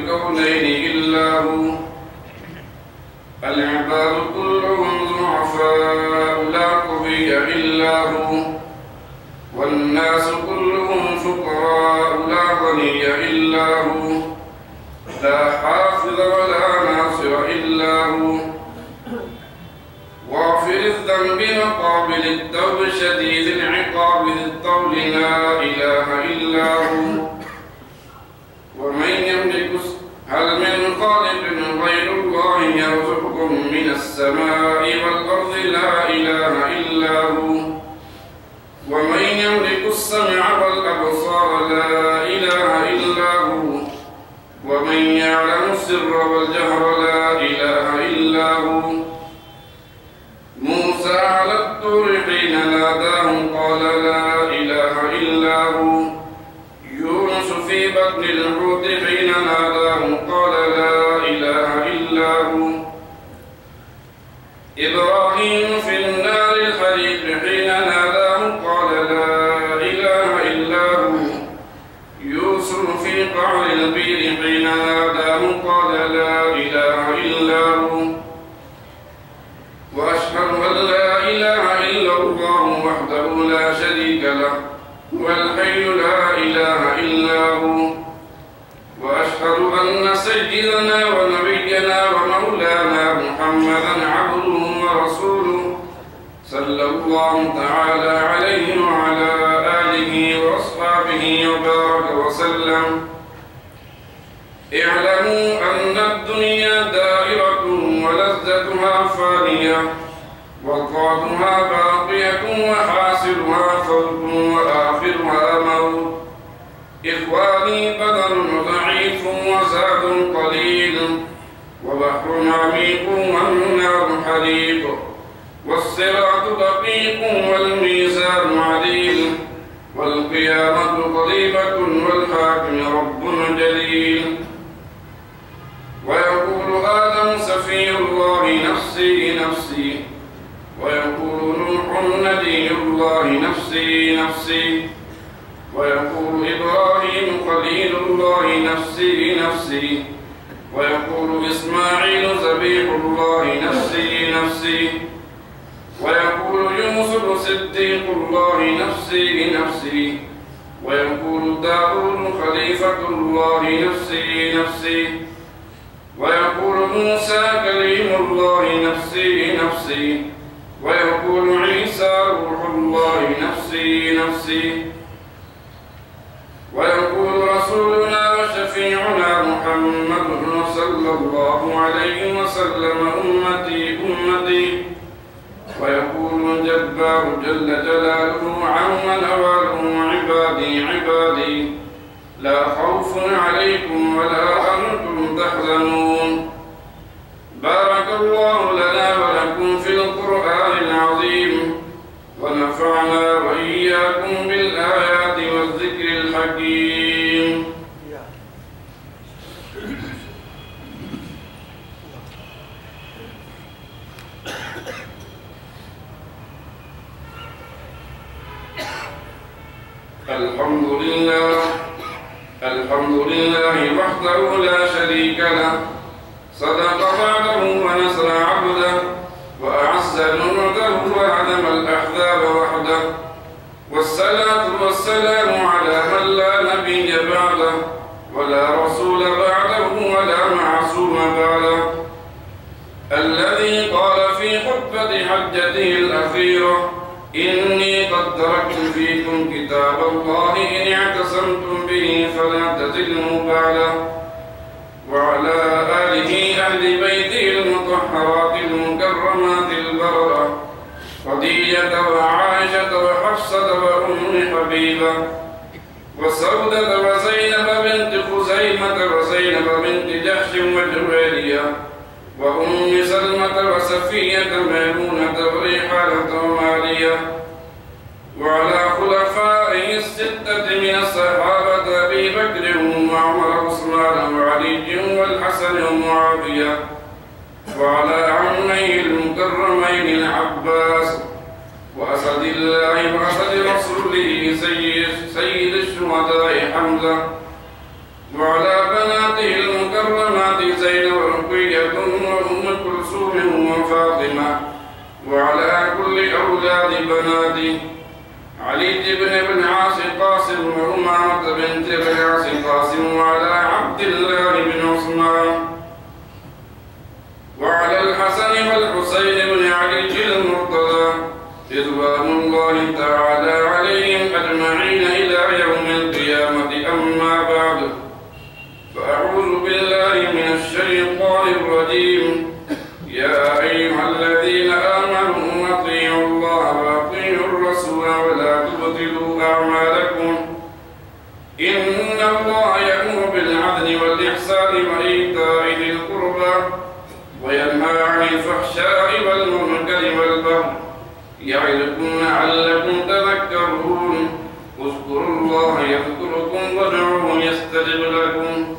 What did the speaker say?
الكونين إلا هو. العباد كلهم ضعفاء لا قوي إلا هو، والناس كلهم فقراء لا غني إلا هو، لا حافظ ولا ناصر إلا هو. غافر الذنب وقابل التوب شديد العقاب ذي الطول لا إله إلا هو. ومن يملك هل من خالق غير الله يرزقكم من السماء والأرض لا إله إلا هو. ومن يملك السمع والأبصار لا إله إلا هو. ومن يعلم السر والجهر لا إله إلا هو. موسى على الطور حين ناداه قال لا إله إلا هو. يونس في بطن الحوت حين ناداه قال لا إله إلا هو. إبراهيم في النار الحريق حين ناداه قال لا إله إلا هو. يوسف في قعر البير حين ناداه قال لا إله إلا هو. وأشهد أن لا إله إلا الله وحده لا شريك له والحي لا إله إلا هو. وأشهد أن سيدنا ونبينا ومولانا محمدا عبده ورسوله صلى الله تعالى عليه وعلى آله وأصحابه وبارك وسلم. اعلموا أن الدنيا دائرة ولذتها فانية وقاتها باقية وحاصلها فوت وآخرها موت. إخواني بدر ضعيف وزاد قليل وبحر عميق والنار حريق والصراط دقيق والميزان عديل والقيامة قريبة والحاكم رب جليل. ويقول آدم سفي الله نفسي نفسي ويقول نوح نبي الله نفسي نفسي ويقول إبراهيم خليل الله نفسي نفسي ويقول إسماعيل ذبيح الله نفسي نفسي ويقول يوسف صديق الله نفسي نفسي ويقول داود خليفة الله نفسي نفسي ويقول موسى كليم الله نفسي نفسي ويقول عيسى روح الله نفسي نفسي ويقول رسولنا وشفيعنا محمد صلى الله عليه وسلم أمتي أمتي ويقول الجبار جل جلاله عم نواله عبادي عبادي لا خوف عليكم ولا أنتم تحزنون. بارك الله لنا ولكم في القرآن العظيم ونفعنا وإياكم بالآيات والذكر الحكيم. الحمد لله وحده لا شريك له صدق وعده ونصر عبده وأعز جنوده وهدم الأحزاب وحده والصلاة والسلام على من لا نبي بعده ولا رسول بعده ولا معصوم بعده الذي قال في خطبة حجته الأخيرة إني قد تركت فيكم كتاب الله إن اعتصمتم به فلا تزلوا بعده وعلى آله أهل بيته المطهرات المكرمات البررة خديجة وعائشة وحفصة وأم حبيبة وسودة وزينب بنت خزيمة وزينب بنت جحش وجويرية وأم سلمة وسفية ميمونة وريحانة ومارية وعلى خلفائه الستة من الصحابة أبي بكر وعمر وعثمان وعلي والحسن ومعاوية وعلى عميه المكرمين العباس وأسد الله وأسد رسوله سيد الشهداء حمزة وعلى بناته المكرمات وعلى كل أولاد بناته علي بن عاص قاسم وأمامة بنت العاص قاسم وعلى عبد الله بن عثمان وعلى الحسن والحسين بن علي المرتضى رضوان الله تعالى عليهم أجمعين إلى يوم القيامة. أما بعد، فأعوذ بالله من الشيطان الرجيم. يا أيها الذين آمنوا أطيعوا الله وأطيعوا الرسول ولا تبطلوا أعمالكم إن الله يأمر بالعدل والإحسان وإيتاء ذي القربى وينهى عن الفحشاء والمنكر والبغي يعظكم لعلكم تذكرون. اذكروا الله يذكركم وادعوه يستجب لكم